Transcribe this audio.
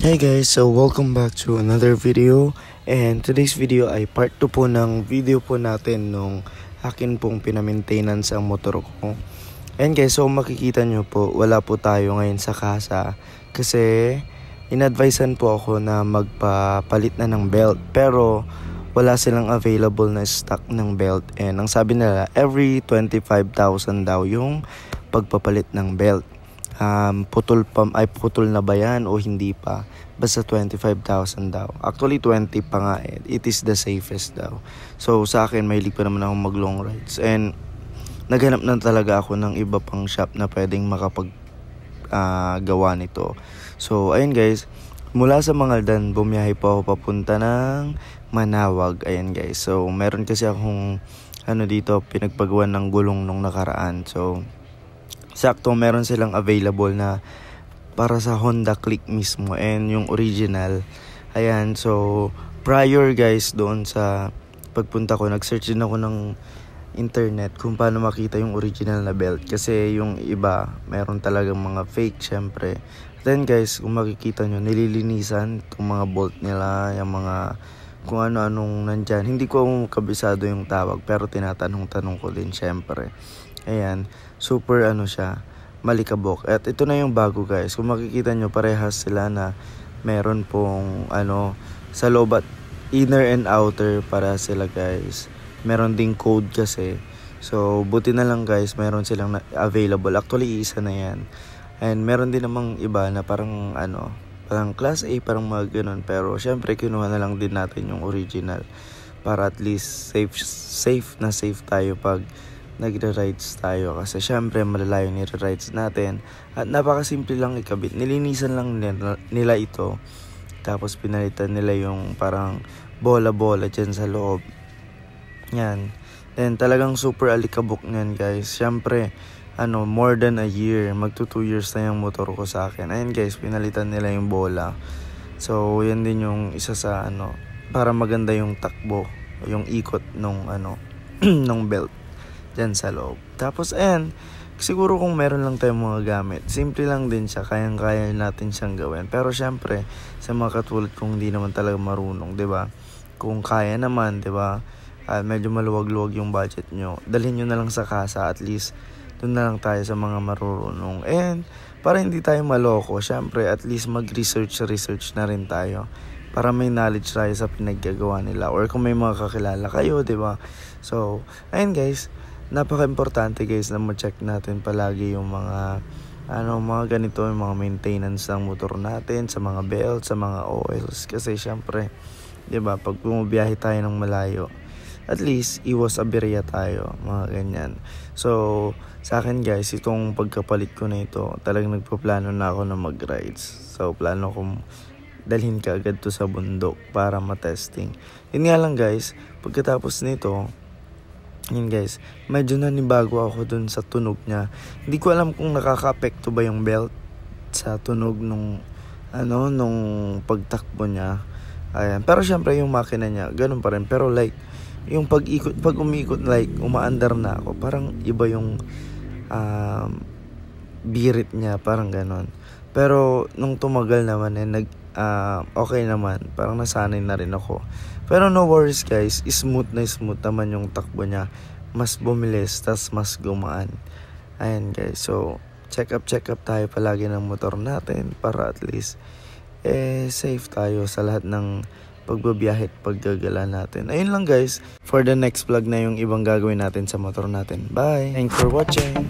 Hey guys, so welcome back to another video, and today's video ay part 2 po ng video po natin nung akin pong pinamaintenance ang motor ko. And guys, so makikita nyo po, wala po tayo ngayon sa kasa kasi in-advisean po ako na magpapalit na ng belt, pero wala silang available na stock ng belt, and ang sabi nila every 25,000 daw yung pagpapalit ng belt. Putol na ba yan o hindi pa? Basta 25,000 daw. Actually 20 pa nga eh. It is the safest daw. So sa akin, mahilig pa naman ako mag long rides, and naghanap na talaga ako ng iba pang shop na pwedeng gawa nito. So ayun guys, mula sa Mangaldan bumiyahe po ako papunta ng Manawag. Ayan guys, so meron kasi akong dito pinagpagawan ng gulong nung nakaraan. So sakto meron silang available na para sa Honda Click mismo, and yung original. Ayan, so prior guys doon sa pagpunta ko, nag-search din ako ng internet kung paano makita yung original na belt, kasi yung iba meron talagang mga fake syempre. Then guys, kung makikita nyo, nililinisan itong mga bolt nila, yung mga kung ano-anong nandyan. Hindi ko kabisado yung tawag, pero tinatanong-tanong ko din syempre. Ayan, super siya, malikabok. At ito na yung bago guys. Kung makikita nyo, parehas sila na meron pong sa loob at inner and outer para sila guys. Meron ding code kasi. So buti na lang guys, meron silang available. Actually isa na yan. And meron din namang iba na parang parang class A, parang mga ganun. Pero syempre kinuha na lang din natin yung original para at least safe tayo pag nagre-rides tayo, kasi syempre malalayo nire-rides natin at napakasimple lang ikabit. Nilinisan lang nila ito, tapos pinalitan nila yung parang bola-bola dyan sa loob. Yan. Then talagang super alikabok niyan guys. Syempre more than a year, magto 2 years na yung motor ko sa akin. Ayan guys, pinalitan nila yung bola. So yan din yung isa sa para maganda yung takbo, yung ikot nung nung belt dyan sa loob. Tapos ayan, siguro kung meron lang tayong mga gamit, simple lang din siya, kayang-kaya natin siyang gawin. Pero syempre, sa mga katulad kung hindi naman talaga marunong, 'di ba? Kung kaya naman, 'di ba? Medyo maluwag-luwag yung budget nyo, dalhin nyo na lang sa kasa, at least doon na lang tayo sa mga marunong. And para hindi tayo maloko, syempre at least mag-research na rin tayo para may knowledge tayo sa pinaggagawa nila, or kung may mga kakilala kayo, 'di ba? So ayun guys, napaka-importante guys na ma-check natin palagi yung mga ganito, yung mga maintenance ng motor natin, sa mga belt, sa mga oils, kasi syempre 'di ba, pag bumibiyahe tayo ng malayo, at least iwas aberya tayo, mga ganyan. So sa akin guys, itong pagkapalit ko na ito, talagang nagpaplano na ako na mag-rides. So plano kong dalhin ka agad to sa bundok para matesting. Yun nga lang guys, pagkatapos nito, yun guys, medyo nanibago ako dun sa tunog niya. Hindi ko alam kung nakaka-apekto ba yung belt sa tunog nung pagtakbo niya. Ayan. Pero syempre yung makina niya, ganun pa rin. Pero like, yung pag umiikot, like, umaandar na ako, parang iba yung birit niya, parang ganun. Pero nung tumagal naman, okay naman, parang nasanay na rin ako. Pero no worries guys, smooth naman yung takbo niya. Mas bumilis, tas mas gumaan. Ayan guys, so check up tayo palagi ng motor natin para at least safe tayo sa lahat ng pagbabiyahe at paggagala natin. Ayun lang guys, for the next vlog na yung ibang gagawin natin sa motor natin. Bye! Thanks for watching!